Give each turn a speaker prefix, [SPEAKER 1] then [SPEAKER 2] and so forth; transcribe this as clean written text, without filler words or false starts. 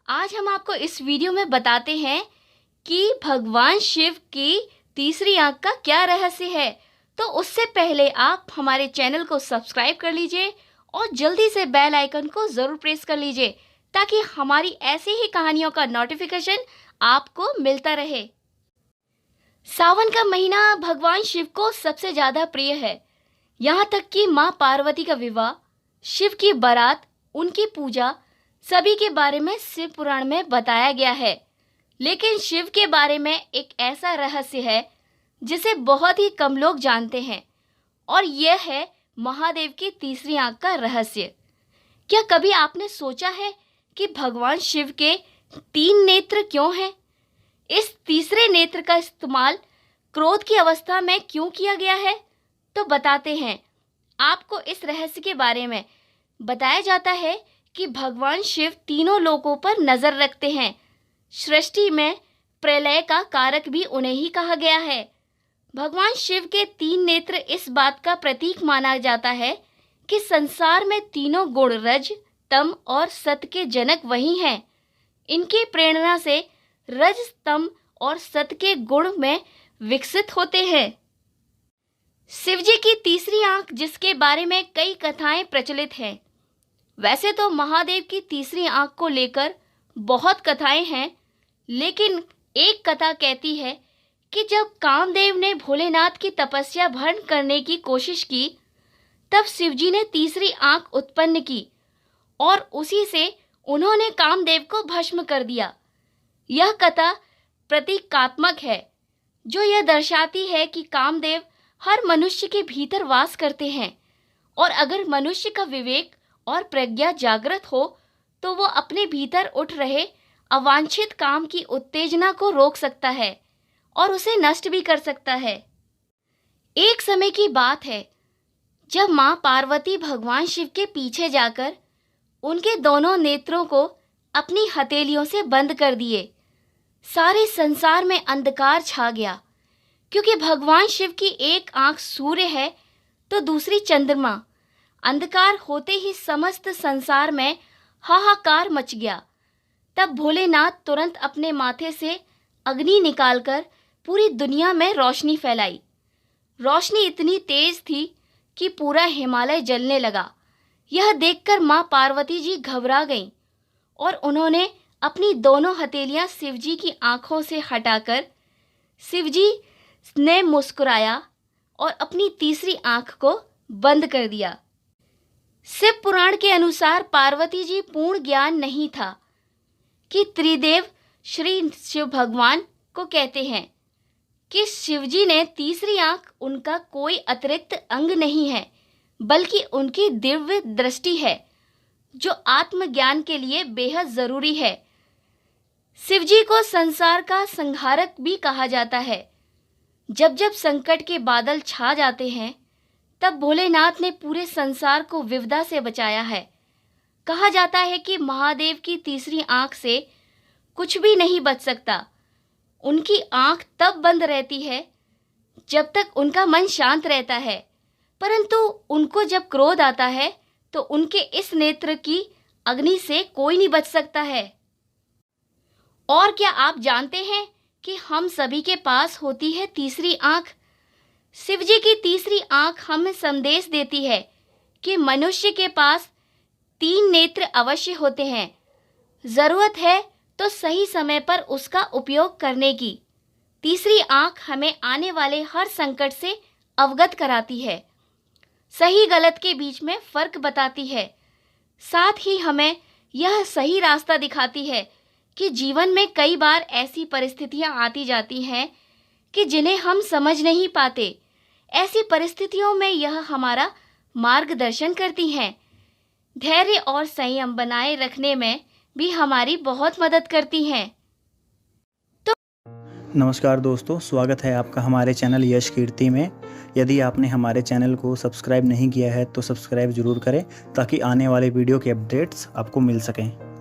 [SPEAKER 1] आज हम आपको इस वीडियो में बताते हैं कि भगवान शिव की तीसरी आंख का क्या रहस्य है। तो उससे पहले आप हमारे चैनल को सब्सक्राइब कर लीजिए और जल्दी से बेल आइकन को ज़रूर प्रेस कर लीजिए ताकि हमारी ऐसी ही कहानियों का नोटिफिकेशन आपको मिलता रहे। सावन का महीना भगवान शिव को सबसे ज़्यादा प्रिय है। यहाँ तक कि माँ पार्वती का विवाह, शिव की बारात, उनकी पूजा सभी के बारे में शिव पुराण में बताया गया है। लेकिन शिव के बारे में एक ऐसा रहस्य है जिसे बहुत ही कम लोग जानते हैं और यह है महादेव की तीसरी आंख का रहस्य। क्या कभी आपने सोचा है कि भगवान शिव के 3 नेत्र क्यों हैं? इस तीसरे नेत्र का इस्तेमाल क्रोध की अवस्था में क्यों किया गया है? तो बताते हैं आपको इस रहस्य के बारे में। बताया जाता है कि भगवान शिव तीनों लोकों पर नजर रखते हैं। सृष्टि में प्रलय का कारक भी उन्हें ही कहा गया है। भगवान शिव के 3 नेत्र इस बात का प्रतीक माना जाता है कि संसार में तीनों गुण रज, तम और सत के जनक वही हैं। इनकी प्रेरणा से रज, तम और सत के गुण में विकसित होते हैं। शिवजी की तीसरी आंख, जिसके बारे में कई कथाएं प्रचलित हैं। वैसे तो महादेव की तीसरी आंख को लेकर बहुत कथाएं हैं, लेकिन एक कथा कहती है कि जब कामदेव ने भोलेनाथ की तपस्या भंग करने की कोशिश की, तब शिवजी ने तीसरी आंख उत्पन्न की और उसी से उन्होंने कामदेव को भस्म कर दिया। यह कथा प्रतीकात्मक है, जो यह दर्शाती है कि कामदेव हर मनुष्य के भीतर वास करते हैं और अगर मनुष्य का विवेक और प्रज्ञा जागृत हो तो वो अपने भीतर उठ रहे अवांछित काम की उत्तेजना को रोक सकता है और उसे नष्ट भी कर सकता है। एक समय की बात है जब माँ पार्वती भगवान शिव के पीछे जाकर उनके दोनों नेत्रों को अपनी हथेलियों से बंद कर दिए। सारे संसार में अंधकार छा गया, क्योंकि भगवान शिव की एक आंख सूर्य है तो दूसरी चंद्रमा। अंधकार होते ही समस्त संसार में हाहाकार मच गया। तब भोलेनाथ तुरंत अपने माथे से अग्नि निकालकर पूरी दुनिया में रोशनी फैलाई। रोशनी इतनी तेज थी कि पूरा हिमालय जलने लगा। यह देखकर माँ पार्वती जी घबरा गईं और उन्होंने अपनी दोनों हथेलियां शिवजी की आंखों से हटाकर शिवजी ने मुस्कुराया और अपनी तीसरी आंख को बंद कर दिया। शिव पुराण के अनुसार पार्वती जी पूर्ण ज्ञान नहीं था कि त्रिदेव श्री शिव भगवान को कहते हैं कि शिवजी ने तीसरी आंख उनका कोई अतिरिक्त अंग नहीं है, बल्कि उनकी दिव्य दृष्टि है, जो आत्मज्ञान के लिए बेहद जरूरी है। शिवजी को संसार का संहारक भी कहा जाता है। जब जब संकट के बादल छा जाते हैं, तब भोलेनाथ ने पूरे संसार को विपदा से बचाया है। कहा जाता है कि महादेव की तीसरी आंख से कुछ भी नहीं बच सकता। उनकी आंख तब बंद रहती है जब तक उनका मन शांत रहता है, परंतु उनको जब क्रोध आता है तो उनके इस नेत्र की अग्नि से कोई नहीं बच सकता है। और क्या आप जानते हैं कि हम सभी के पास होती है तीसरी आंख? शिवजी की तीसरी आंख हमें संदेश देती है कि मनुष्य के पास 3 नेत्र अवश्य होते हैं। जरूरत है तो सही समय पर उसका उपयोग करने की। तीसरी आंख हमें आने वाले हर संकट से अवगत कराती है, सही गलत के बीच में फर्क बताती है। साथ ही हमें यह सही रास्ता दिखाती है कि जीवन में कई बार ऐसी परिस्थितियां आती जाती हैं कि जिन्हें हम समझ नहीं पाते। ऐसी परिस्थितियों में यह हमारा मार्गदर्शन करती हैं। धैर्य और संयम बनाए रखने में भी हमारी बहुत मदद करती हैं।
[SPEAKER 2] नमस्कार दोस्तों, स्वागत है आपका हमारे चैनल यश कीर्ति में। यदि आपने हमारे चैनल को सब्सक्राइब नहीं किया है तो सब्सक्राइब ज़रूर करें ताकि आने वाले वीडियो के अपडेट्स आपको मिल सकें।